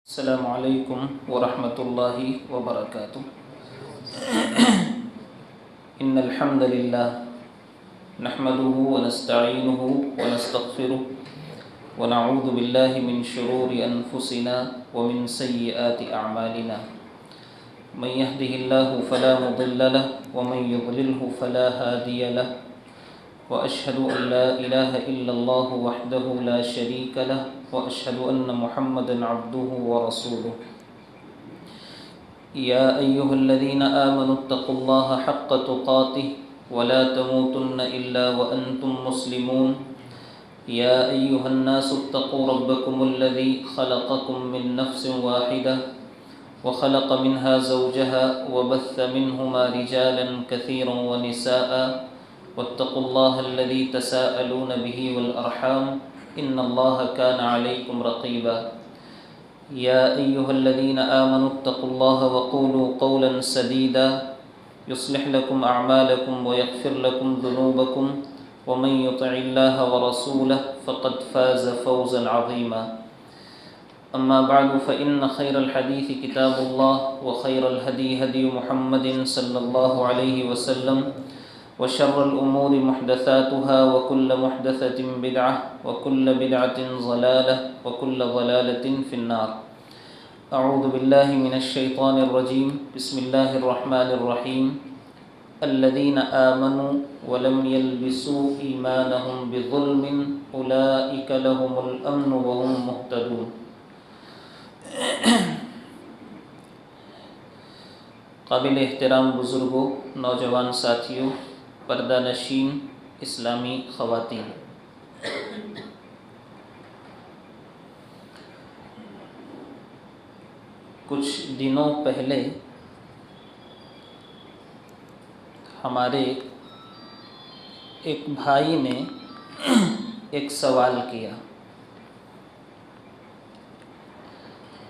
السلام علیکم ورحمۃ اللہ وبرکاتہ۔ ان الحمد للہ نحمده ونستعینه ونستغفره ونعوذ باللہ من شرور انفسنا ومن سیئات اعمالنا من يهده الله فلا مضل له ومن يضلله فلا هادي له وأشهد أن لا إله إلا الله وحده لا شريك له وأشهد أن محمدا عبده ورسوله يا أيها الذين آمنوا اتقوا الله حق تقاته ولا تموتن إلا وأنتم مسلمون يا أيها الناس اتقوا ربكم الذي خلقكم من نفس واحدة وخلق منها زوجها وبث منهما رجالا كثيرا ونساء واتقوا الله الذي تساءلون به والأرحام إن الله كان عليكم رقيبا يا أيها الذين آمنوا اتقوا الله وقولوا قولا سديدا يصلح لكم أعمالكم ويغفر لكم ذنوبكم ومن يطع الله ورسوله فقد فاز فوزا عظيما أما بعد فإن خير الحديث كتاب الله وخير الهدي هدي محمد صلى الله عليه وسلم وشر الأمور محدثاتها وكل محدثة بدعة وكل بدعة ضلالة وكل ضلالة في النار أعوذ بالله من الشيطان الرجيم بسم الله الرحمن الرحيم الذين آمنوا ولم يلبسوا إيمانهم بظلم أولئك لهم الأمن وهم مهتدون۔ قابل احترام بزرگوں، نوجوان ساتھیوں، پردہ نشین اسلامی خواتین، کچھ دنوں پہلے ہمارے ایک بھائی نے ایک سوال کیا،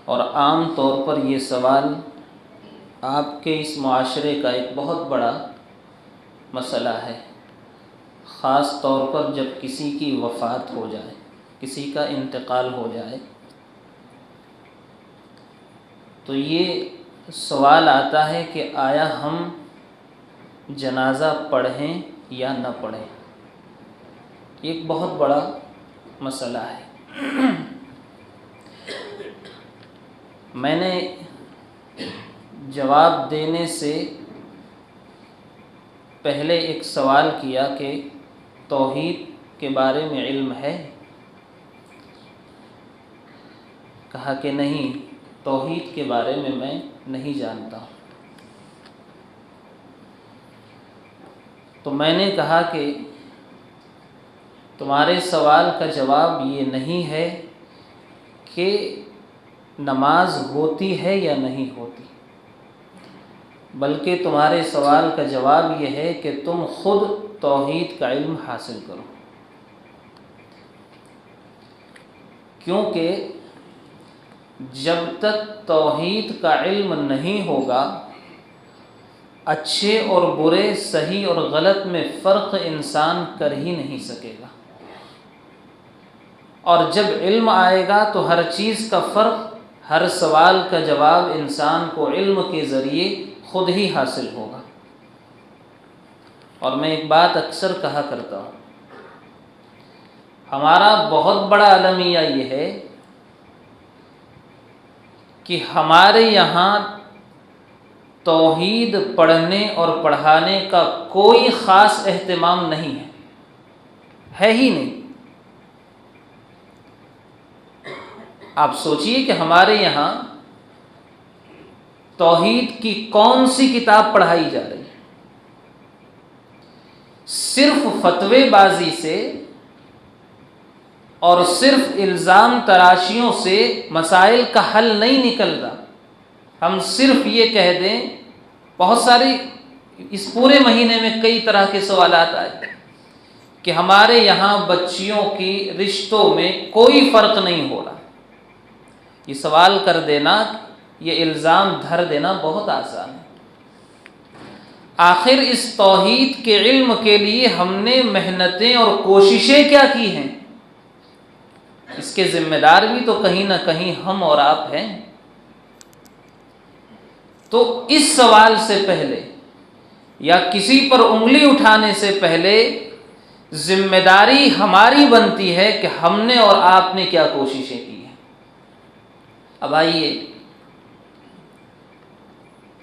اور عام طور پر یہ سوال آپ کے اس معاشرے کا ایک بہت بڑا مسئلہ ہے، خاص طور پر جب کسی کی وفات ہو جائے، کسی کا انتقال ہو جائے، تو یہ سوال آتا ہے کہ آیا ہم جنازہ پڑھیں یا نہ پڑھیں۔ یہ ایک بہت بڑا مسئلہ ہے۔ میں نے جواب دینے سے پہلے ایک سوال کیا کہ توحید کے بارے میں علم ہے؟ کہا کہ نہیں، توحید کے بارے میں نہیں جانتا ہوں۔ تو میں نے کہا کہ تمہارے سوال کا جواب یہ نہیں ہے کہ نماز ہوتی ہے یا نہیں ہوتی، بلکہ تمہارے سوال کا جواب یہ ہے کہ تم خود توحید کا علم حاصل کرو، کیونکہ جب تک توحید کا علم نہیں ہوگا، اچھے اور برے، صحیح اور غلط میں فرق انسان کر ہی نہیں سکے گا، اور جب علم آئے گا تو ہر چیز کا فرق، ہر سوال کا جواب انسان کو علم کے ذریعے خود ہی حاصل ہوگا۔ اور میں ایک بات اکثر کہا کرتا ہوں، ہمارا بہت بڑا المیہ یہ ہے کہ ہمارے یہاں توحید پڑھنے اور پڑھانے کا کوئی خاص اہتمام نہیں ہے ہی نہیں۔ آپ سوچئے کہ ہمارے یہاں توحید کی کون سی کتاب پڑھائی جا رہی ہے؟ صرف فتوی بازی سے اور صرف الزام تراشیوں سے مسائل کا حل نہیں نکل رہا۔ ہم صرف یہ کہہ دیں، بہت ساری اس پورے مہینے میں کئی طرح کے سوالات آئے کہ ہمارے یہاں بچیوں کی رشتوں میں کوئی فرق نہیں ہو رہا۔ یہ سوال کر دینا، یہ الزام دھر دینا بہت آسان ہے۔ آخر اس توحید کے علم کے لیے ہم نے محنتیں اور کوششیں کیا کی ہیں؟ اس کے ذمہ دار بھی تو کہیں نہ کہیں ہم اور آپ ہیں۔ تو اس سوال سے پہلے یا کسی پر انگلی اٹھانے سے پہلے ذمہ داری ہماری بنتی ہے کہ ہم نے اور آپ نے کیا کوششیں کی ہیں۔ اب آئیے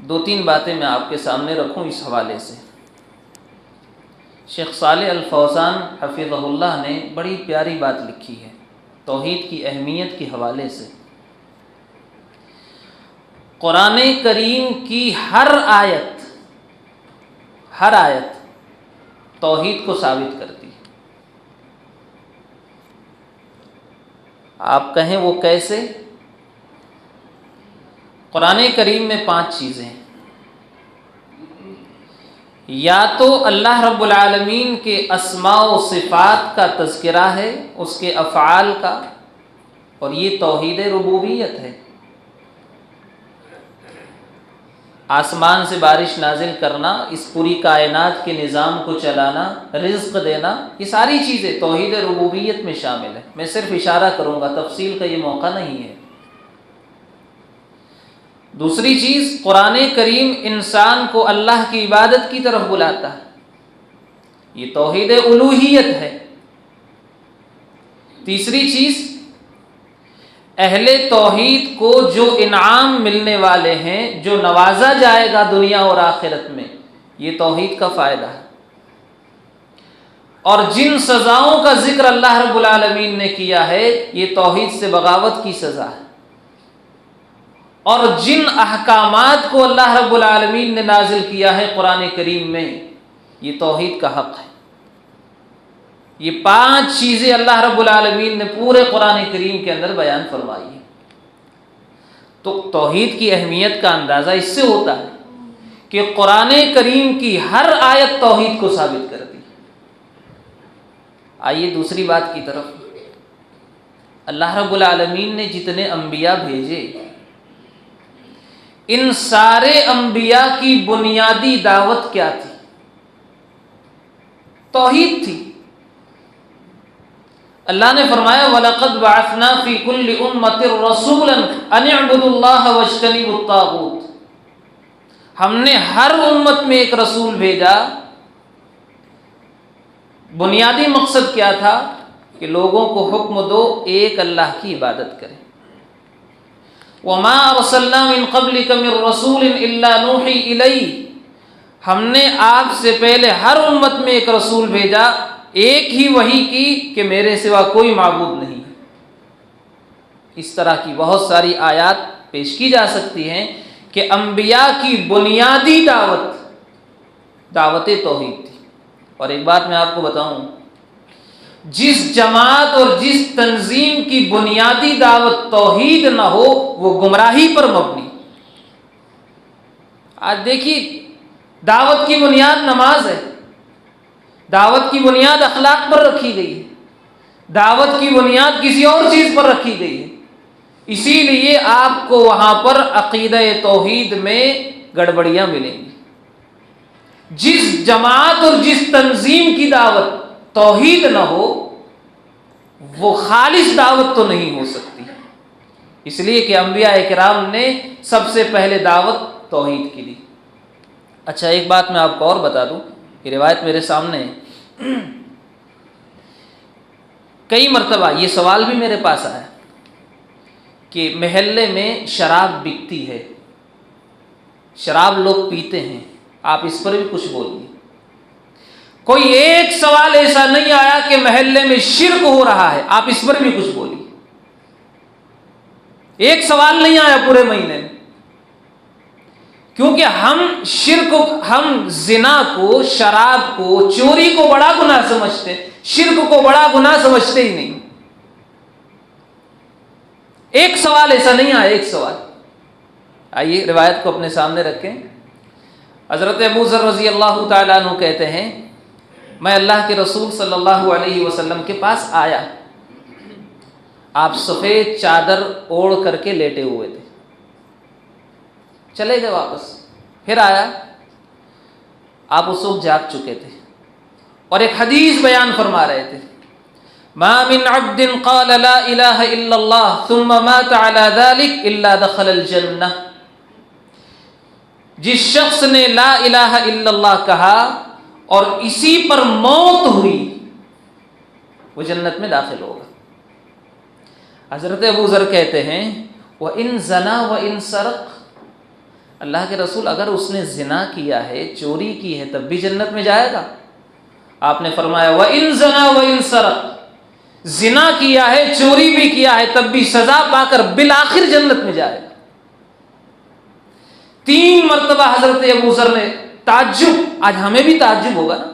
2-3 باتیں میں آپ کے سامنے رکھوں اس حوالے سے۔ شیخ صالح الفوزان حفظہ اللہ نے بڑی پیاری بات لکھی ہے توحید کی اہمیت کے حوالے سے۔ قرآن کریم کی ہر آیت توحید کو ثابت کرتی ہے۔ آپ کہیں وہ کیسے؟ قرآن کریم میں 5 چیزیں ہیں۔ یا تو اللہ رب العالمین کے اسماء و صفات کا تذکرہ ہے، اس کے افعال کا، اور یہ توحید ربوبیت ہے۔ آسمان سے بارش نازل کرنا، اس پوری کائنات کے نظام کو چلانا، رزق دینا، یہ ساری چیزیں توحید ربوبیت میں شامل ہیں۔ میں صرف اشارہ کروں گا، تفصیل کا یہ موقع نہیں ہے۔ دوسری چیز، قرآن کریم انسان کو اللہ کی عبادت کی طرف بلاتا ہے، یہ توحید الوہیت ہے۔ تیسری چیز، اہل توحید کو جو انعام ملنے والے ہیں، جو نوازا جائے گا دنیا اور آخرت میں، یہ توحید کا فائدہ ہے۔ اور جن سزاؤں کا ذکر اللہ رب العالمین نے کیا ہے، یہ توحید سے بغاوت کی سزا ہے۔ اور جن احکامات کو اللہ رب العالمین نے نازل کیا ہے قرآن کریم میں، یہ توحید کا حق ہے۔ یہ 5 چیزیں اللہ رب العالمین نے پورے قرآن کریم کے اندر بیان فرمائی ہیں۔ تو توحید کی اہمیت کا اندازہ اس سے ہوتا ہے کہ قرآن کریم کی ہر آیت توحید کو ثابت کرتی ہے۔ آئیے دوسری بات کی طرف۔ اللہ رب العالمین نے جتنے انبیاء بھیجے، ان سارے انبیاء کی بنیادی دعوت کیا تھی؟ توحید تھی۔ اللہ نے فرمایا وَلَقَدْ بَعَثْنَا فِي كُلِّ أُمَّةٍ رَسُولًا أَنِ اعْبُدُوا اللَّهَ وَاجْتَنِبُوا الطَّاغُوتَ، ہم نے ہر امت میں ایک رسول بھیجا۔ بنیادی مقصد کیا تھا؟ کہ لوگوں کو حکم دو ایک اللہ کی عبادت کریں۔ وَمَا أَرْسَلْنَا مِن قَبْلِكَ مِن رَّسُولٍ إِلَّا نُوحِي إِلَيْهِ، ہم نے آپ سے پہلے ہر امت میں ایک رسول بھیجا، ایک ہی وحی کی کہ میرے سوا کوئی معبود نہیں۔ اس طرح کی بہت ساری آیات پیش کی جا سکتی ہیں کہ انبیاء کی بنیادی دعوت توحید تھی۔ اور ایک بات میں آپ کو بتاؤں، جس جماعت اور جس تنظیم کی بنیادی دعوت توحید نہ ہو، وہ گمراہی پر مبنی۔ آج دیکھیے، دعوت کی بنیاد نماز ہے، دعوت کی بنیاد اخلاق پر رکھی گئی ہے، دعوت کی بنیاد کسی اور چیز پر رکھی گئی ہے۔ اسی لیے آپ کو وہاں پر عقیدہ توحید میں گڑبڑیاں ملیں گی۔ جس جماعت اور جس تنظیم کی دعوت توحید نہ ہو، وہ خالص دعوت تو نہیں ہو سکتی۔ اس لیے کہ انبیاء کرام نے سب سے پہلے دعوت توحید کی دی۔ اچھا، ایک بات میں آپ کو اور بتا دوں، یہ روایت میرے سامنے ہے۔ کئی مرتبہ یہ سوال بھی میرے پاس آیا کہ محلے میں شراب بکتی ہے، شراب لوگ پیتے ہیں، آپ اس پر بھی کچھ بولیے۔ کوئی ایک سوال ایسا نہیں آیا کہ محلے میں شرک ہو رہا ہے، آپ اس پر بھی کچھ بولیے۔ ایک سوال نہیں آیا پورے مہینے میں، کیونکہ ہم زنا کو، شراب کو، چوری کو بڑا گناہ سمجھتے، شرک کو بڑا گناہ سمجھتے ہی نہیں۔ ایک سوال ایسا نہیں آیا، ایک سوال۔ آئیے روایت کو اپنے سامنے رکھیں۔ حضرت ابو ذر رضی اللہ تعالیٰ عنہ کہتے ہیں، میں اللہ کے رسول صلی اللہ علیہ وسلم کے پاس آیا، آپ سفید چادر اوڑھ کر کے لیٹے ہوئے تھے، چلے گئے واپس، پھر آیا، آپ اس وقت جاگ چکے تھے اور ایک حدیث بیان فرما رہے تھے۔ ما من عبد قال لا الہ الا اللہ ثم مات على ذلك الا دخل الجنہ، جس شخص نے لا الہ الا اللہ کہا اور اسی پر موت ہوئی وہ جنت میں داخل ہوگا۔ حضرت ابو ذر کہتے ہیں وَإِن زَنَا وَإِن سَرَقَ، اللہ کے رسول اگر اس نے زنا کیا ہے، چوری کی ہے، تب بھی جنت میں جائے گا؟ آپ نے فرمایا وَإِن زَنَا وَإِن سَرَقَ، زنا کیا ہے، چوری بھی کیا ہے، تب بھی سزا پا کر بالآخر جنت میں جائے گا۔ 3 مرتبہ حضرت ابو ذر نے تعجب، آج ہمیں بھی تعجب ہوگا نا،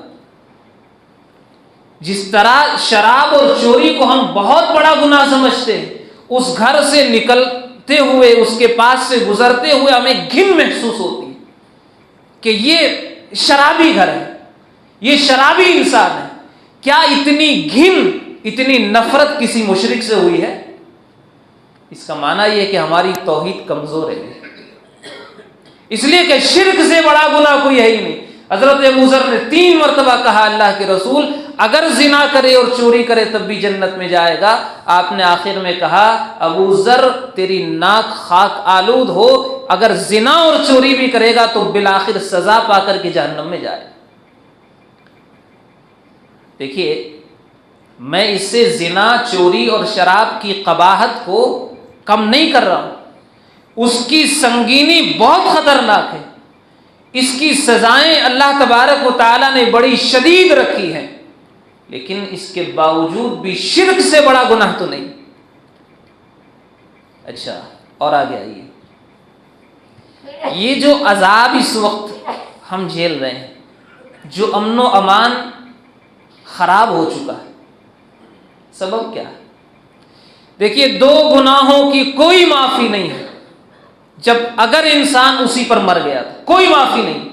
جس طرح شراب اور چوری کو ہم بہت بڑا گناہ سمجھتے ہیں، اس گھر سے نکلتے ہوئے، اس کے پاس سے گزرتے ہوئے ہمیں گھن محسوس ہوتی ہے کہ یہ شرابی گھر ہے، یہ شرابی انسان ہے۔ کیا اتنی گھن، اتنی نفرت کسی مشرک سے ہوئی ہے؟ اس کا معنی یہ ہے کہ ہماری توحید کمزور ہے، اس لیے کہ شرک سے بڑا گناہ کوئی ہے ہی نہیں۔ حضرت ابو ذر نے 3 مرتبہ کہا اللہ کے رسول اگر زنا کرے اور چوری کرے تب بھی جنت میں جائے گا۔ آپ نے آخر میں کہا ابو ذر تیری ناک خاک آلود ہو، اگر زنا اور چوری بھی کرے گا تو بالآخر سزا پا کر کے جہنم میں جائے گا۔ دیکھیے، میں اس سے زنا، چوری اور شراب کی قباحت کو کم نہیں کر رہا ہوں، اس کی سنگینی بہت خطرناک ہے، اس کی سزائیں اللہ تبارک و تعالیٰ نے بڑی شدید رکھی ہیں، لیکن اس کے باوجود بھی شرک سے بڑا گناہ تو نہیں۔ اچھا، اور آگے آئیے، یہ جو عذاب اس وقت ہم جھیل رہے ہیں، جو امن و امان خراب ہو چکا ہے، سبب کیا ہے؟ دیکھیے، 2 گناہوں کی کوئی معافی نہیں ہے جب اگر انسان اسی پر مر گیا تو کوئی معافی نہیں۔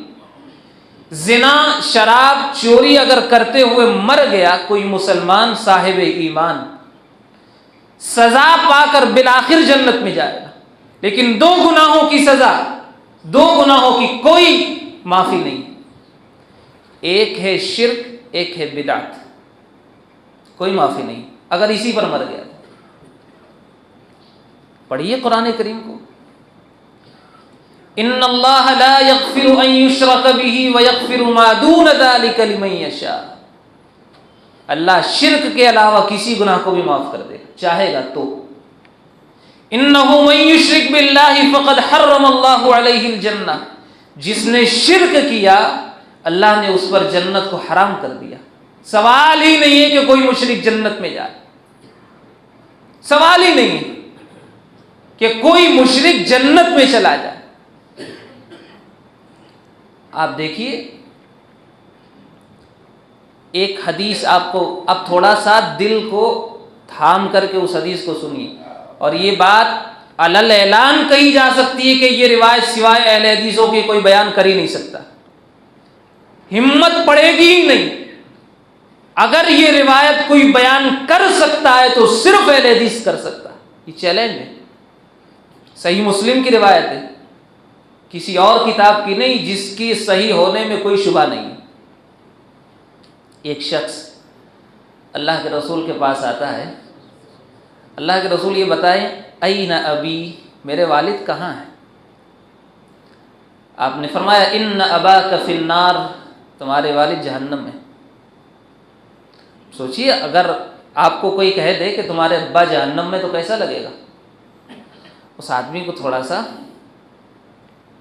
زنا، شراب، چوری اگر کرتے ہوئے مر گیا کوئی مسلمان صاحب ایمان، سزا پا کر بالآخر جنت میں جائے گا، لیکن 2 گناہوں کی سزا، 2 گناہوں کی کوئی معافی نہیں۔ ایک ہے شرک، ایک ہے بدعت، کوئی معافی نہیں اگر اسی پر مر گیا۔ پڑھیے قرآن کریم کو، ان اللہ لا یغفر ان یشرک بہ ویغفر ما دون ذلک لمن یشاء، اللہ شرک کے علاوہ کسی گناہ کو بھی معاف کر دے چاہے گا تو۔ انہ من یشرک باللہ فقد حرم اللہ علیہ الجنہ، جس نے شرک کیا اللہ نے اس پر جنت کو حرام کر دیا۔ سوال ہی نہیں ہے کہ کوئی مشرک جنت میں جائے، سوال ہی نہیں ہے کہ کوئی مشرک جنت میں چلا جائے۔ آپ دیکھیے، ایک حدیث آپ کو اب تھوڑا سا دل کو تھام کر کے اس حدیث کو سنیے، اور یہ بات علل اعلان کہی جا سکتی ہے کہ یہ روایت سوائے اہل حدیثوں کے کوئی بیان کر ہی نہیں سکتا، ہمت پڑے گی ہی نہیں۔ اگر یہ روایت کوئی بیان کر سکتا ہے تو صرف اہل حدیث کر سکتا ہے، یہ چیلنج ہے۔ صحیح مسلم کی روایت ہے، کسی اور کتاب کی نہیں، جس کی صحیح ہونے میں کوئی شبہ نہیں۔ ایک شخص اللہ کے رسول کے پاس آتا ہے، اللہ کے رسول یہ بتائیں این ابی، میرے والد کہاں ہیں؟ آپ نے فرمایا ان اباک فی النار، تمہارے والد جہنم میں۔ سوچئے اگر آپ کو کوئی کہہ دے کہ تمہارے ابا جہنم میں تو کیسا لگے گا؟ اس آدمی کو تھوڑا سا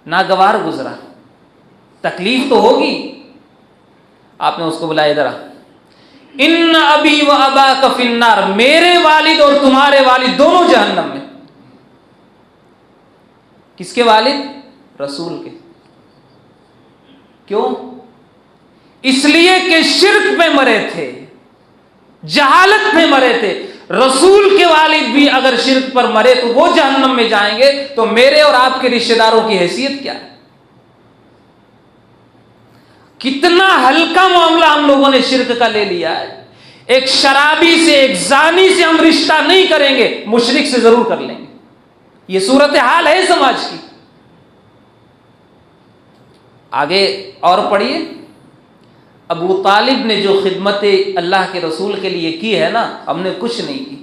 ناگوار گزرا، تکلیف تو ہوگی۔ آپ نے اس کو بلایا، ادھر آ، ان ابی و اباک فی النار، میرے والد اور تمہارے والد دونوں جہنم میں۔ کس کے والد؟ رسول کے۔ کیوں؟ اس لیے کہ شرک میں مرے تھے، جہالت میں مرے تھے۔ رسول کے والد بھی اگر شرک پر مرے تو وہ جہنم میں جائیں گے، تو میرے اور آپ کے رشتہ داروں کی حیثیت کیا ہے؟ کتنا ہلکا معاملہ ہم لوگوں نے شرک کا لے لیا ہے۔ ایک شرابی سے، ایک زانی سے ہم رشتہ نہیں کریں گے، مشرک سے ضرور کر لیں گے۔ یہ صورتحال ہے سماج کی۔ آگے اور پڑھیے، ابو طالب نے جو خدمت اللہ کے رسول کے لیے کی ہے نا، ہم نے کچھ نہیں کی۔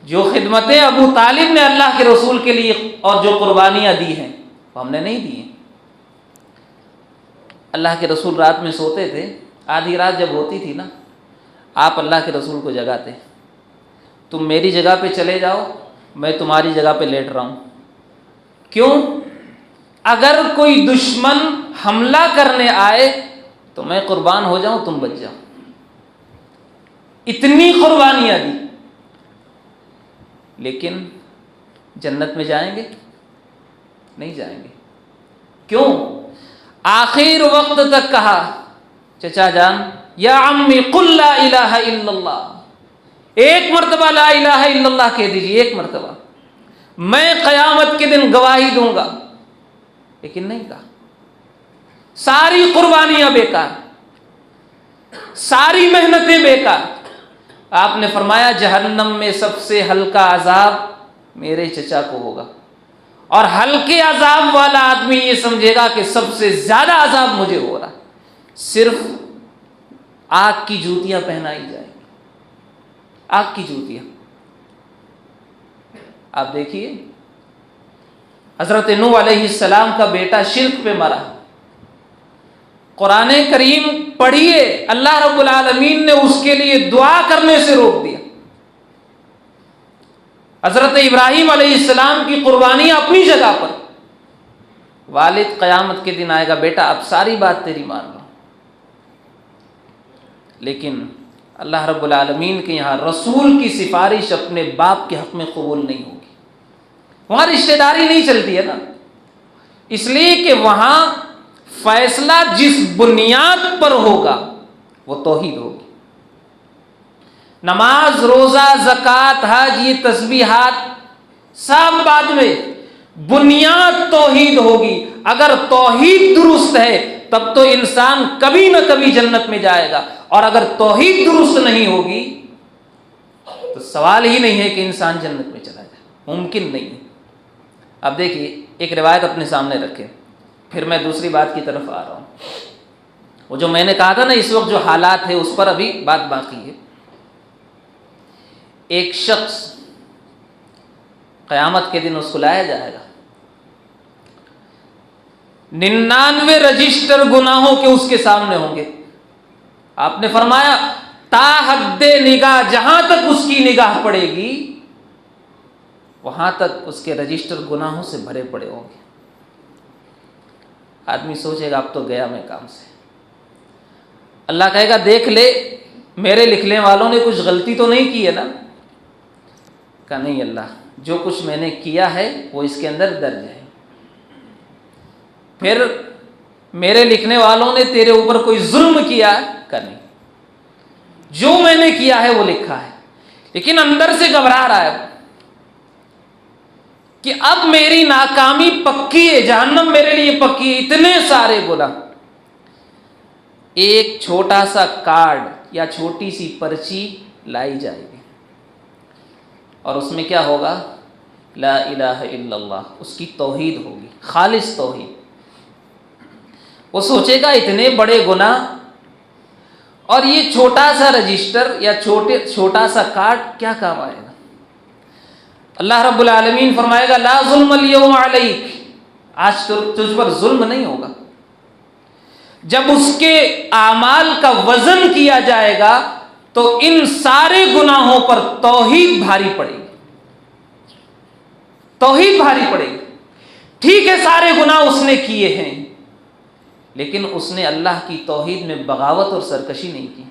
جو خدمتیں ابو طالب نے اللہ کے رسول کے لیے اور جو قربانیاں دی ہیں وہ ہم نے نہیں دی ہیں۔ اللہ کے رسول رات میں سوتے تھے، آدھی رات جب ہوتی تھی نا، آپ اللہ کے رسول کو جگاتے، تم میری جگہ پہ چلے جاؤ، میں تمہاری جگہ پہ لیٹ رہا ہوں۔ کیوں؟ اگر کوئی دشمن حملہ کرنے آئے تو میں قربان ہو جاؤں، تم بچ جاؤ۔ اتنی قربانیاں دی، لیکن جنت میں جائیں گے؟ نہیں جائیں گے۔ کیوں؟ آخر وقت تک کہا، چچا جان یا عمی قل لا الہ الا اللہ، ایک مرتبہ لا الہ الا اللہ کہہ دیجیے، ایک مرتبہ، میں قیامت کے دن گواہی دوں گا، لیکن نہیں کہا۔ ساری قربانیاں بیکار، ساری محنتیں بیکار۔ آپ نے فرمایا جہنم میں سب سے ہلکا عذاب میرے چچا کو ہوگا، اور ہلکے عذاب والا آدمی یہ سمجھے گا کہ سب سے زیادہ عذاب مجھے ہو رہا، صرف آگ کی جوتیاں پہنائی جائیں گی، آگ کی جوتیاں۔ آپ دیکھیے حضرت نوح علیہ السلام کا بیٹا شرک پہ مرا، قرآن کریم پڑھیے، اللہ رب العالمین نے اس کے لیے دعا کرنے سے روک دیا۔ حضرت ابراہیم علیہ السلام کی قربانیاں اپنی جگہ پر، والد قیامت کے دن آئے گا، بیٹا اب ساری بات تیری مان لو، لیکن اللہ رب العالمین کے یہاں رسول کی سفارش اپنے باپ کے حق میں قبول نہیں ہوگی، وہاں رشتہ داری نہیں چلتی ہے نا، اس لیے کہ وہاں فیصلہ جس بنیاد پر ہوگا وہ توحید ہوگی۔ نماز، روزہ، زکوٰۃ، حج، یہ تسبیحات سب بعد میں، بنیاد توحید ہوگی۔ اگر توحید درست ہے تب تو انسان کبھی نہ کبھی جنت میں جائے گا، اور اگر توحید درست نہیں ہوگی تو سوال ہی نہیں ہے کہ انسان جنت میں چلا جائے، ممکن نہیں ہے۔ اب دیکھیے ایک روایت اپنے سامنے رکھیں، پھر میں دوسری بات کی طرف آ رہا ہوں۔ وہ جو میں نے کہا تھا نا اس وقت جو حالات ہے اس پر ابھی بات باقی ہے۔ ایک شخص قیامت کے دن اس کو لایا جائے گا، 99 رجسٹر گناہوں کے اس کے سامنے ہوں گے۔ آپ نے فرمایا تا حد نگاہ، جہاں تک اس کی نگاہ پڑے گی وہاں تک اس کے رجسٹر گناہوں سے بھرے پڑے ہوں گے۔ آدمی سوچے گا اب تو گیا میں کام سے۔ اللہ کہے گا دیکھ لے میرے لکھنے والوں نے کچھ غلطی تو نہیں کی ہے نا؟ کہا نہیں اللہ، جو کچھ میں نے کیا ہے وہ اس کے اندر درج ہے۔ پھر میرے لکھنے والوں نے تیرے اوپر کوئی ظلم کیا ہے؟ کہا نہیں، جو میں نے کیا ہے وہ لکھا ہے، لیکن اندر سے گھبرا رہا ہے کہ اب میری ناکامی پکی ہے، جہنم میرے لیے پکی ہے، اتنے سارے گناہ۔ ایک چھوٹا سا کارڈ یا چھوٹی سی پرچی لائی جائے گی اور اس میں کیا ہوگا؟ لا الہ الا اللہ، اس کی توحید ہوگی، خالص توحید۔ وہ سوچے گا اتنے بڑے گناہ اور یہ چھوٹا سا رجسٹر یا چھوٹا سا کارڈ کیا کام آئے گا؟ اللہ رب العالمین فرمائے گا لا ظلم اليوم علیک، آج تجھ پر ظلم نہیں ہوگا۔ جب اس کے اعمال کا وزن کیا جائے گا تو ان سارے گناہوں پر توحید بھاری پڑے گی، توحید بھاری پڑے گی۔ ٹھیک ہے سارے گناہ اس نے کیے ہیں، لیکن اس نے اللہ کی توحید میں بغاوت اور سرکشی نہیں کی۔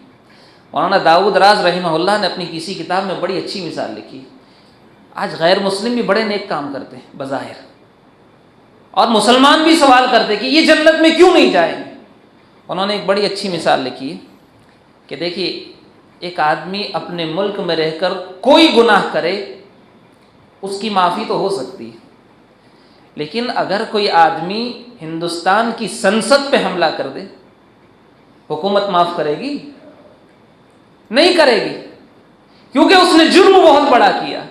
مولانا داؤد راز رحمہ اللہ نے اپنی کسی کتاب میں بڑی اچھی مثال لکھی۔ آج غیر مسلم بھی بڑے نیک کام کرتے ہیں بظاہر، اور مسلمان بھی سوال کرتے کہ یہ جنت میں کیوں نہیں جائیں گے۔ انہوں نے ایک بڑی اچھی مثال لکھی ہے کہ دیکھیے ایک آدمی اپنے ملک میں رہ کر کوئی گناہ کرے اس کی معافی تو ہو سکتی ہے، لیکن اگر کوئی آدمی ہندوستان کی سنسد پہ حملہ کر دے، حکومت معاف کرے گی؟ نہیں کرے گی، کیونکہ اس نے جرم بہت بڑا کیا۔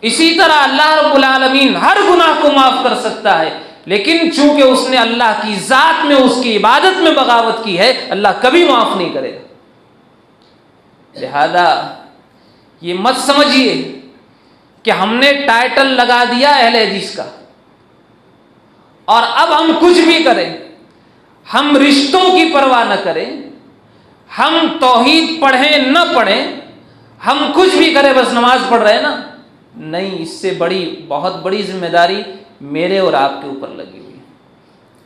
اسی طرح اللہ رب العالمین ہر گناہ کو معاف کر سکتا ہے، لیکن چونکہ اس نے اللہ کی ذات میں اس کی عبادت میں بغاوت کی ہے، اللہ کبھی معاف نہیں کرے گا۔ لہذا یہ مت سمجھیے کہ ہم نے ٹائٹل لگا دیا اہل حدیث کا اور اب ہم کچھ بھی کریں، ہم رشتوں کی پرواہ نہ کریں، ہم توحید پڑھیں نہ پڑھیں، ہم کچھ بھی کریں، بس نماز پڑھ رہے ہیں نا، نہیں، اس سے بڑی بہت بڑی ذمہ داری میرے اور آپ کے اوپر لگی ہوئی ہے۔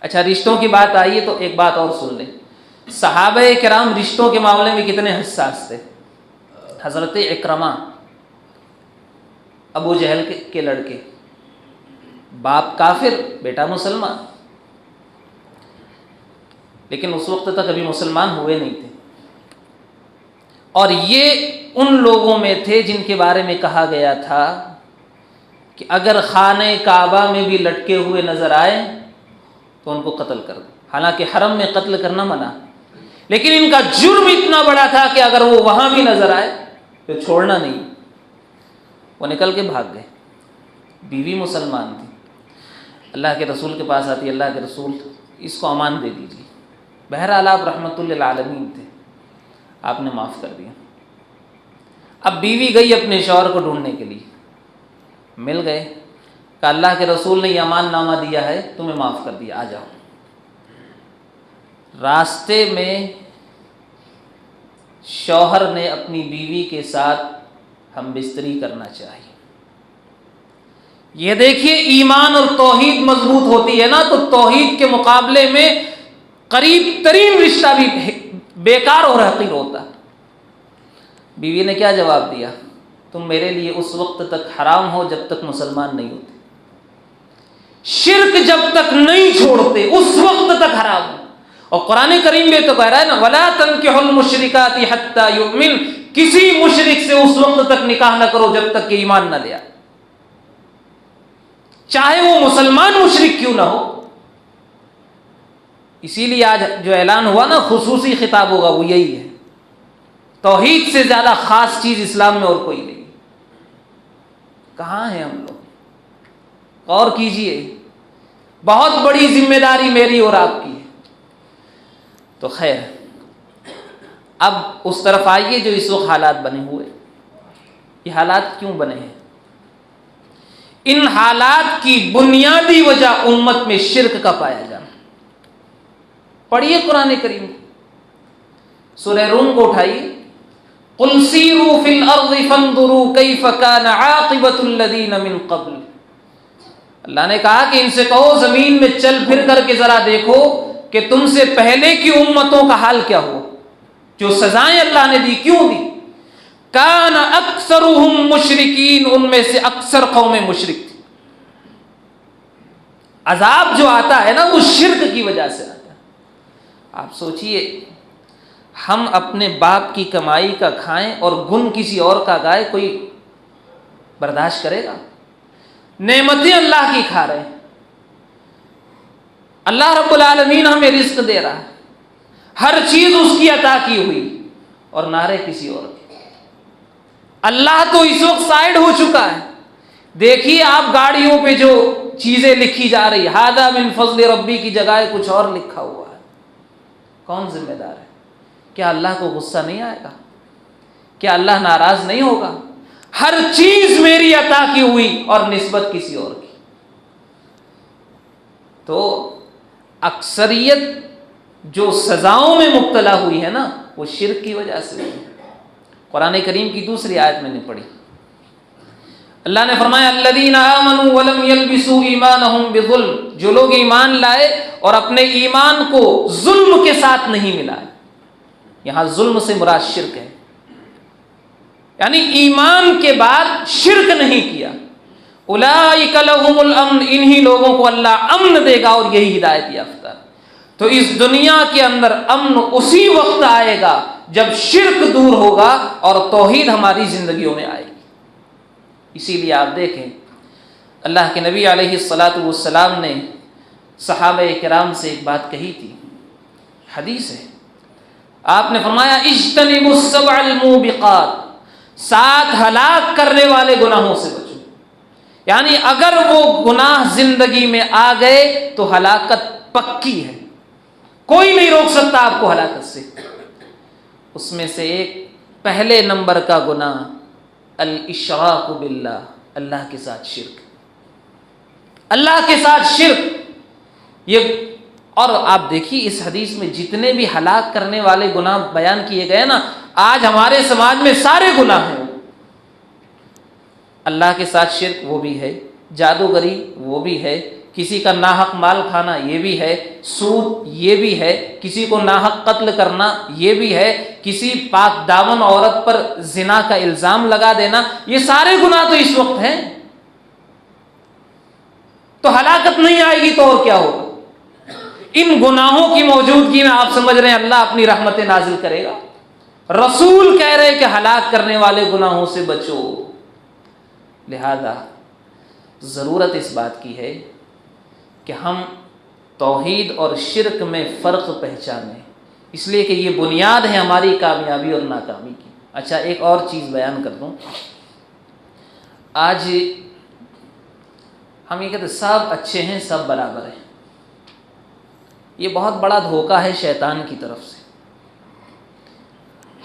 اچھا، رشتوں کی بات آئی ہے تو ایک بات اور سن لیں، صحابہ کرام رشتوں کے معاملے میں کتنے حساس تھے۔ حضرت اکرمہ، ابو جہل کے لڑکے، باپ کافر، بیٹا مسلمان، لیکن اس وقت تک ابھی مسلمان ہوئے نہیں تھے، اور یہ ان لوگوں میں تھے جن کے بارے میں کہا گیا تھا کہ اگر خانہ کعبہ میں بھی لٹکے ہوئے نظر آئے تو ان کو قتل کر دو۔ حالانکہ حرم میں قتل کرنا منع، لیکن ان کا جرم اتنا بڑا تھا کہ اگر وہ وہاں بھی نظر آئے تو چھوڑنا نہیں۔ وہ نکل کے بھاگ گئے، بیوی مسلمان تھی، اللہ کے رسول کے پاس آتی، اللہ کے رسول اس کو امان دے دیجیے۔ بہرحال آپ رحمت للعالمین تھے، آپ نے معاف کر دیا۔ اب بیوی گئی اپنے شوہر کو ڈھونڈنے کے لیے، مل گئے، کہ اللہ کے رسول نے یہ امان نامہ دیا ہے، تمہیں معاف کر دیا، آ جاؤ۔ راستے میں شوہر نے اپنی بیوی کے ساتھ ہم بستری کرنا چاہیے۔ یہ دیکھیے، ایمان اور توحید مضبوط ہوتی ہے نا، تو توحید کے مقابلے میں قریب ترین رشتہ بھی بیکار اور حقیر ہوتا ہے۔ بیوی نے کیا جواب دیا؟ تم میرے لیے اس وقت تک حرام ہو جب تک مسلمان نہیں ہوتے، شرک جب تک نہیں چھوڑتے اس وقت تک حرام ہو۔ اور قرآن کریم میں تو کہہ رہا ہے نا، وَلَا تَنْكِحُوا الْمُشْرِكَاتِ حَتَّى يُؤْمِنْ، کسی مشرک سے اس وقت تک نکاح نہ کرو جب تک کہ ایمان نہ لے آئے، چاہے وہ مسلمان مشرک کیوں نہ ہو۔ اسی لیے آج جو اعلان ہوا نا، خصوصی خطاب ہوگا، وہ یہی ہے، توحید سے زیادہ خاص چیز اسلام میں اور کوئی نہیں۔ کہاں ہیں ہم لوگ؟ غور کیجئے، بہت بڑی ذمہ داری میری اور آپ کی ہے۔ تو خیر، اب اس طرف آئیے جو اس وقت حالات بنے ہوئے۔ یہ حالات کیوں بنے ہیں؟ ان حالات کی بنیادی وجہ امت میں شرک کا پایا جانا۔ پڑھیے قرآن کریم، سورہ روم کو اٹھائیے، قُلْ سِیرُوا فِی الْأَرْضِ فَانظُرُوا کَیْفَ کَانَ عَاقِبَةُ الَّذِینَ مِن قَبْلُ۔ اللہ نے کہا کہ ان سے کہو زمین میں چل پھر کر کے ذرا دیکھو کہ تم سے پہلے کی امتوں کا حال کیا ہوا، جو سزائیں اللہ نے دی کیوں دی۔ کان اکثرهم مشرکین، ان میں سے اکثر قومیں مشرک تھی۔ عذاب جو آتا ہے نا، وہ شرک کی وجہ سے آتا ہے۔ آپ سوچئے، ہم اپنے باپ کی کمائی کا کھائیں اور گن کسی اور کا گائے، کوئی برداشت کرے گا؟ نعمتیں اللہ کی کھا رہے ہیں، اللہ رب العالمین ہمیں رزق دے رہا ہے، ہر چیز اس کی عطا کی ہوئی، اور نعرے کسی اور کے۔ اللہ تو اس وقت سائڈ ہو چکا ہے۔ دیکھیے آپ گاڑیوں پہ جو چیزیں لکھی جا رہی، ھذا من فضل ربی کی جگہ کچھ اور لکھا ہوا ہے۔ کون ذمہ دار ہے؟ کیا اللہ کو غصہ نہیں آئے گا؟ کیا اللہ ناراض نہیں ہوگا؟ ہر چیز میری عطا کی ہوئی اور نسبت کسی اور کی۔ تو اکثریت جو سزاؤں میں مبتلا ہوئی ہے نا، وہ شرک کی وجہ سے ہوئی۔ قرآن کریم کی دوسری آیت میں نے پڑھی، اللہ نے فرمایا الذین آمنوا ولم یلبسوا ایمانہم بظلم، جو لوگ ایمان لائے اور اپنے ایمان کو ظلم کے ساتھ نہیں ملائے۔ یہاں ظلم سے مراد شرک ہے، یعنی ایمان کے بعد شرک نہیں کیا۔ اولئک لہم الامن، انہی لوگوں کو اللہ امن دے گا اور یہی ہدایت یافتہ۔ تو اس دنیا کے اندر امن اسی وقت آئے گا جب شرک دور ہوگا اور توحید ہماری زندگیوں میں آئے گی۔ اسی لیے آپ دیکھیں، اللہ کے نبی علیہ الصلاۃ والسلام نے صحابہ کرام سے ایک بات کہی تھی، حدیث ہے، آپ نے فرمایا اجتنبوا السبع الموبقات، 7 ہلاک کرنے والے گناہوں سے بچو۔ یعنی اگر وہ گناہ زندگی میں آ گئے تو ہلاکت پکی ہے، کوئی نہیں روک سکتا آپ کو ہلاکت سے۔ اس میں سے ایک پہلے نمبر کا گناہ الاشراک باللہ، اللہ کے ساتھ شرک، اللہ کے ساتھ شرک۔ یہ اور آپ دیکھیے اس حدیث میں جتنے بھی ہلاک کرنے والے گناہ بیان کیے گئے نا، آج ہمارے سماج میں سارے گناہ ہیں۔ اللہ کے ساتھ شرک وہ بھی ہے، جادوگری وہ بھی ہے، کسی کا ناحق مال کھانا یہ بھی ہے، سود یہ بھی ہے، کسی کو ناحق قتل کرنا یہ بھی ہے، کسی پاک دامن عورت پر زنا کا الزام لگا دینا، یہ سارے گناہ تو اس وقت ہیں۔ تو ہلاکت نہیں آئے گی تو اور کیا ہوگا؟ ان گناہوں کی موجودگی میں آپ سمجھ رہے ہیں اللہ اپنی رحمتیں نازل کرے گا؟ رسول کہہ رہے کہ ہلاک کرنے والے گناہوں سے بچو۔ لہذا ضرورت اس بات کی ہے کہ ہم توحید اور شرک میں فرق پہچانیں، اس لیے کہ یہ بنیاد ہے ہماری کامیابی اور ناکامی کی۔ اچھا ایک اور چیز بیان کر دوں، آج ہم یہ کہتے ہیں سب اچھے ہیں سب برابر ہیں، یہ بہت بڑا دھوکہ ہے شیطان کی طرف سے۔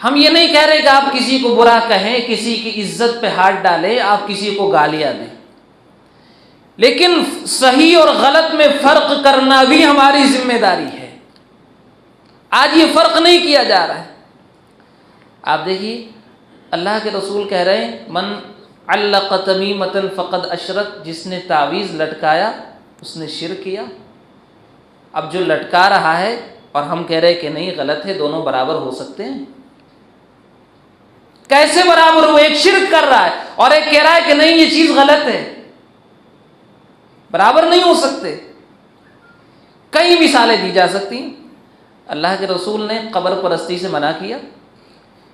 ہم یہ نہیں کہہ رہے کہ آپ کسی کو برا کہیں، کسی کی عزت پہ ہاتھ ڈالیں، آپ کسی کو گالیاں دیں، لیکن صحیح اور غلط میں فرق کرنا بھی ہماری ذمہ داری ہے۔ آج یہ فرق نہیں کیا جا رہا ہے۔ آپ دیکھیے اللہ کے رسول کہہ رہے ہیں من علق تمیمۃ فقد اشرک، جس نے تعویذ لٹکایا اس نے شرک کیا۔ اب جو لٹکا رہا ہے اور ہم کہہ رہے کہ نہیں غلط ہے، دونوں برابر ہو سکتے ہیں؟ کیسے برابر ہو؟ ایک شرک کر رہا ہے اور ایک کہہ رہا ہے کہ نہیں یہ چیز غلط ہے، برابر نہیں ہو سکتے۔ کئی مثالیں دی جا سکتی ہیں۔ اللہ کے رسول نے قبر پرستی سے منع کیا۔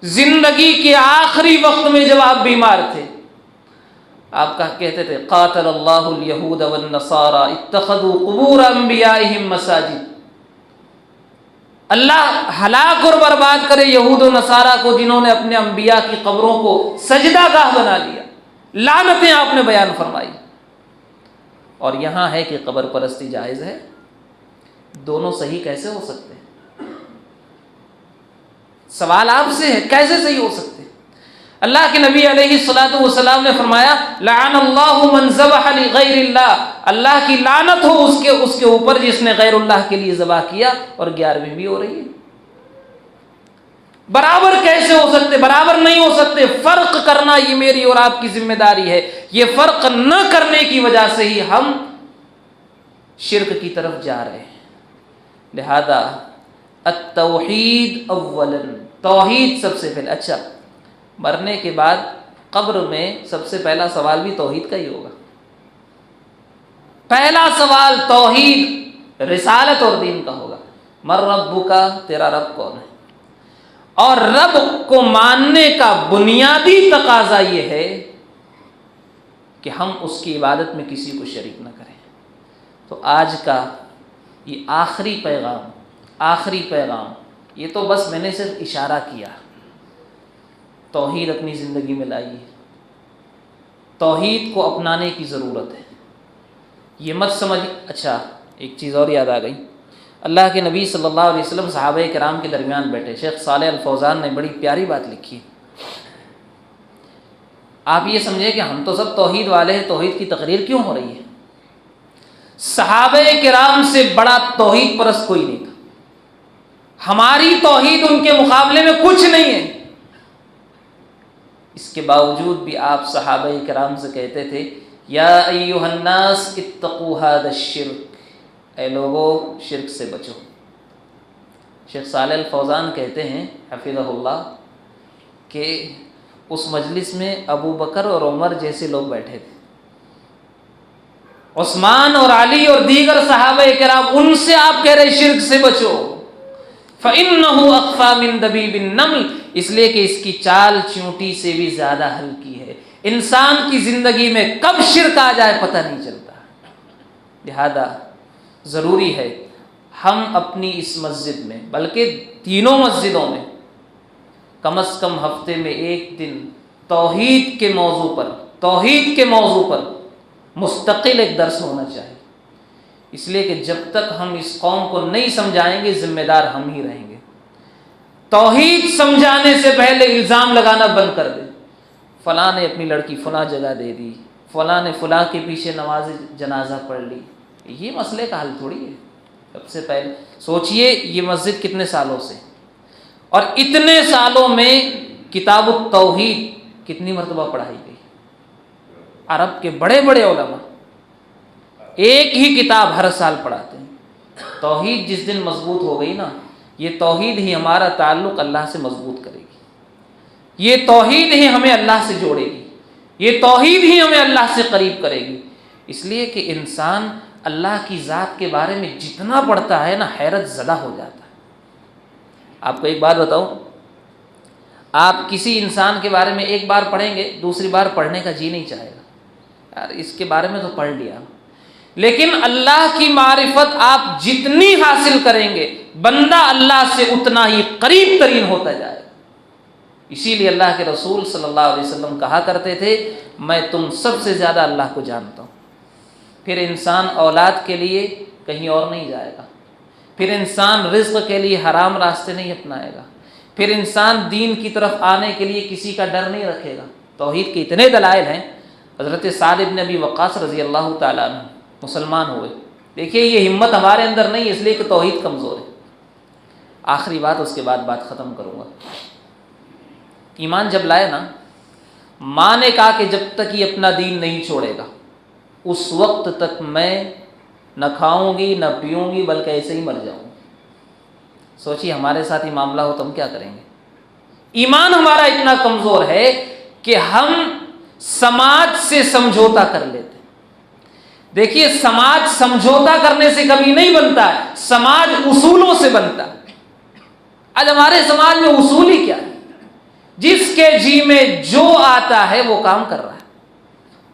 زندگی کے آخری وقت میں جب آپ بیمار تھے، آپ کہتے تھے قاتل اللہ الیہود والنصارى اتخذوا قبور انبیائہم مساجد، اللہ ہلاک اور برباد کرے یہود و نصارہ کو جنہوں نے اپنے انبیاء کی قبروں کو سجدہ گاہ بنا لیا۔ لعنتیں آپ نے بیان فرمائی۔ اور یہاں ہے کہ قبر پرستی جائز ہے، دونوں صحیح کیسے ہو سکتے ہیں؟ سوال آپ سے ہے کیسے صحیح ہو سکتے؟ اللہ کے نبی علیہ الصلوۃ والسلام نے فرمایا لعن اللہ من ذبح لغیر اللہ، اللہ کی لعنت ہو اس کے اوپر جس نے غیر اللہ کے لیے ذبح کیا۔ اور 11ویں بھی ہو رہی ہے۔ برابر کیسے ہو سکتے؟ برابر نہیں ہو سکتے۔ فرق کرنا یہ میری اور آپ کی ذمہ داری ہے۔ یہ فرق نہ کرنے کی وجہ سے ہی ہم شرک کی طرف جا رہے ہیں۔ لہذا التوحید اولا، توحید سب سے پہلے۔ اچھا مرنے کے بعد قبر میں سب سے پہلا سوال بھی توحید کا ہی ہوگا۔ پہلا سوال توحید رسالت اور دین کا ہوگا۔ من ربک، تیرا رب کون ہے؟ اور رب کو ماننے کا بنیادی تقاضا یہ ہے کہ ہم اس کی عبادت میں کسی کو شریک نہ کریں۔ تو آج کا یہ آخری پیغام، یہ تو بس میں نے صرف اشارہ کیا۔ توحید اپنی زندگی میں لائیے، توحید کو اپنانے کی ضرورت ہے۔ یہ مت سمجھ۔ اچھا ایک چیز اور یاد آ گئی، اللہ کے نبی صلی اللہ علیہ وسلم صحابہ کرام کے درمیان بیٹھے، شیخ صالح الفوزان نے بڑی پیاری بات لکھی۔ آپ یہ سمجھیں کہ ہم تو سب توحید والے ہیں، توحید کی تقریر کیوں ہو رہی ہے؟ صحابہ کرام سے بڑا توحید پرست کوئی نہیں تھا۔ ہماری توحید ان کے مقابلے میں کچھ نہیں ہے۔ اس کے باوجود بھی آپ صحابہ کرام سے کہتے تھے یا ایھا الناس اتقوا ھذا الشرک، اے لوگو شرک سے بچو۔ شیخ صالح الفوزان کہتے ہیں حفظہ اللہ کہ اس مجلس میں ابو بکر اور عمر جیسے لوگ بیٹھے تھے، عثمان اور علی اور دیگر صحابہ کرام، ان سے آپ کہہ رہے شرک سے بچو۔ فَإِنَّهُ أَخْفَى مِن دَبِيبِ النَّمْلِ، اس لیے کہ اس کی چال چیونٹی سے بھی زیادہ ہلکی ہے۔ انسان کی زندگی میں کب شرک آ جائے پتہ نہیں چلتا۔ لہذا ضروری ہے ہم اپنی اس مسجد میں، بلکہ تینوں مسجدوں میں کم از کم ہفتے میں ایک دن توحید کے موضوع پر مستقل ایک درس ہونا چاہیے، اس لیے کہ جب تک ہم اس قوم کو نہیں سمجھائیں گے ذمہ دار ہم ہی رہیں گے۔ توحید سمجھانے سے پہلے الزام لگانا بند کر دے، فلاں نے اپنی لڑکی فلاں جگہ دے دی، فلاں نے فلاں کے پیچھے نماز جنازہ پڑھ لی، یہ مسئلے کا حل تھوڑی ہے۔ سب سے پہلے سوچئے یہ مسجد کتنے سالوں سے، اور اتنے سالوں میں کتاب التوحید کتنی مرتبہ پڑھائی گئی؟ عرب کے بڑے بڑے علماء ایک ہی کتاب ہر سال پڑھاتے ہیں۔ توحید جس دن مضبوط ہو گئی نا، یہ توحید ہی ہمارا تعلق اللہ سے مضبوط کرے گی، یہ توحید ہی ہمیں اللہ سے جوڑے گی، یہ توحید ہی ہمیں اللہ سے قریب کرے گی۔ اس لیے کہ انسان اللہ کی ذات کے بارے میں جتنا پڑھتا ہے نا، حیرت زدہ ہو جاتا ہے۔ آپ کو ایک بات بتاؤں، آپ کسی انسان کے بارے میں ایک بار پڑھیں گے، دوسری بار پڑھنے کا جی نہیں چاہے گا، یار اس کے بارے میں تو پڑھ لیا۔ لیکن اللہ کی معرفت آپ جتنی حاصل کریں گے، بندہ اللہ سے اتنا ہی قریب ترین ہوتا جائے گا۔ اسی لیے اللہ کے رسول صلی اللہ علیہ وسلم کہا کرتے تھے، میں تم سب سے زیادہ اللہ کو جانتا ہوں۔ پھر انسان اولاد کے لیے کہیں اور نہیں جائے گا، پھر انسان رزق کے لیے حرام راستے نہیں اپنائے گا، پھر انسان دین کی طرف آنے کے لیے کسی کا ڈر نہیں رکھے گا۔ توحید کے اتنے دلائل ہیں۔ حضرت سعد بن ابی وقاص رضی اللہ تعالیٰ عنہ مسلمان ہوئے۔ دیکھیے یہ ہمت ہمارے اندر نہیں ہے، اس لیے کہ توحید کمزور ہے۔ آخری بات، اس کے بعد بات ختم کروں گا۔ ایمان جب لائے نا، ماں نے کہا کہ جب تک یہ اپنا دین نہیں چھوڑے گا اس وقت تک میں نہ کھاؤں گی نہ پیوں گی، بلکہ ایسے ہی مر جاؤں گی۔ سوچیے ہمارے ساتھ یہ معاملہ ہو تو ہم کیا کریں گے؟ ایمان ہمارا اتنا کمزور ہے کہ ہم سماج سے سمجھوتا کر لیتے۔ دیکھیے سماج سمجھوتا کرنے سے کبھی نہیں بنتا ہے، سماج اصولوں سے بنتا ہے۔ آج ہمارے سماج میں اصول ہی کیا ہے؟ جس کے جی میں جو آتا ہے وہ کام کر رہا ہے،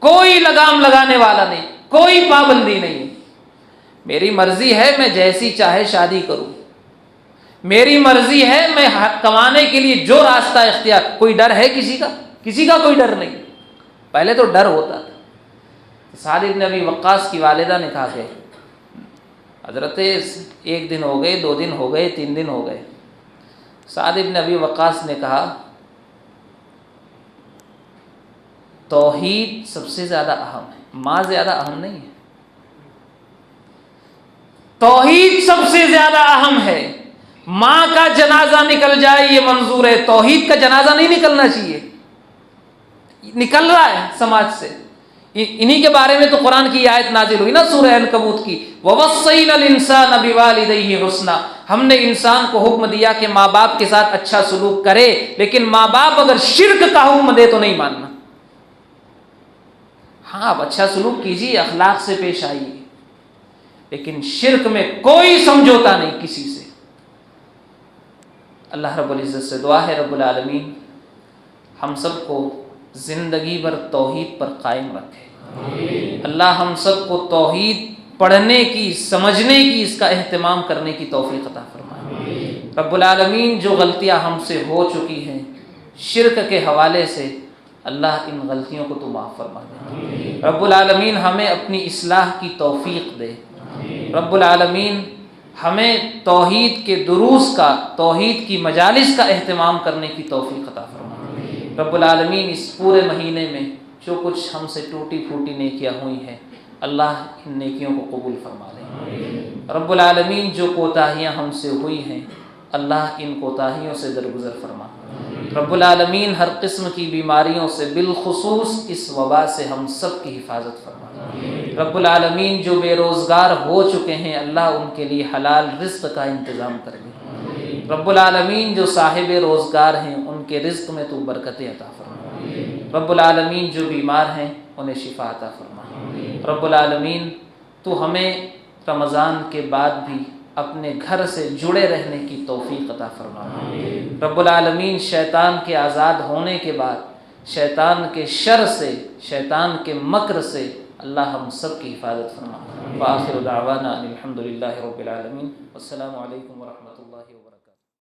کوئی لگام لگانے والا نہیں، کوئی پابندی نہیں۔ میری مرضی ہے میں جیسی چاہے شادی کروں، میری مرضی ہے میں کمانے کے لیے جو راستہ اختیار۔ کوئی ڈر ہے کسی کا؟ کسی کا کوئی ڈر نہیں۔ پہلے تو ڈر ہوتا تھا۔ سعد بن ابی وقاص کی والدہ نے کہا کہ حضرت ایک دن ہو گئے، 2 دن ہو گئے، 3 دن ہو گئے۔ سعد بن ابی وقاص نے کہا توحید سب سے زیادہ اہم ہے، ماں زیادہ اہم نہیں ہے۔ توحید سب سے زیادہ اہم ہے، ماں کا جنازہ نکل جائے یہ منظور ہے، توحید کا جنازہ نہیں نکلنا چاہیے۔ نکل رہا ہے سماج سے، انہی کے بارے میں تو قرآن کی آیت نازل ہوئی نا سورہ عنکبوت کی، وَوَصَّيْنَا الْإِنسَانَ بِوَالِدَيْهِ حُسْنًا۔ ہم نے انسان کو حکم دیا کہ ماں باپ کے ساتھ اچھا سلوک کرے، لیکن ماں باپ اگر شرک کا حکم دے تو نہیں ماننا۔ ہاں آپ اچھا سلوک کیجیے، اخلاق سے پیش آئیے، لیکن شرک میں کوئی سمجھوتا نہیں کسی سے۔ اللہ رب العزت سے دعا ہے رب العالمین ہم سب کو زندگی بھر توحید پر قائم رکھے۔ اللہ ہم سب کو توحید پڑھنے کی، سمجھنے کی، اس کا اہتمام کرنے کی توفیق عطا فرمائے۔ رب العالمین جو غلطیاں ہم سے ہو چکی ہیں شرک کے حوالے سے، اللہ ان غلطیوں کو تو معاف فرما دے۔ رب العالمین ہمیں اپنی اصلاح کی توفیق دے۔ رب العالمین ہمیں توحید کے دروس کا، توحید کی مجالس کا اہتمام کرنے کی توفیق عطا فرمائے۔ رب العالمین اس پورے مہینے میں جو کچھ ہم سے ٹوٹی پھوٹی نیکیاں ہوئی ہیں اللہ ان نیکیوں کو قبول فرما لے۔ رب العالمین جو کوتاہیاں ہم سے ہوئی ہیں اللہ ان کوتاہیوں سے درگزر فرما۔ رب العالمین ہر قسم کی بیماریوں سے، بالخصوص اس وبا سے ہم سب کی حفاظت فرما۔ رب العالمین جو بے روزگار ہو چکے ہیں اللہ ان کے لیے حلال رزق کا انتظام کر دے۔ رب العالمین جو صاحب روزگار ہیں ان کے رزق میں تو برکت عطا فرما۔ رب العالمین جو بیمار ہیں انہیں شفا عطا فرما۔ رب العالمین تو ہمیں رمضان کے بعد بھی اپنے گھر سے جڑے رہنے کی توفیق عطا فرما۔ رب العالمین شیطان کے آزاد ہونے کے بعد شیطان کے شر سے، شیطان کے مکر سے اللہ ہم سب کی حفاظت فرما۔ وآخر دعوانا ان الحمد للہ رب العالمین۔ السلام علیکم ورحمۃ اللہ۔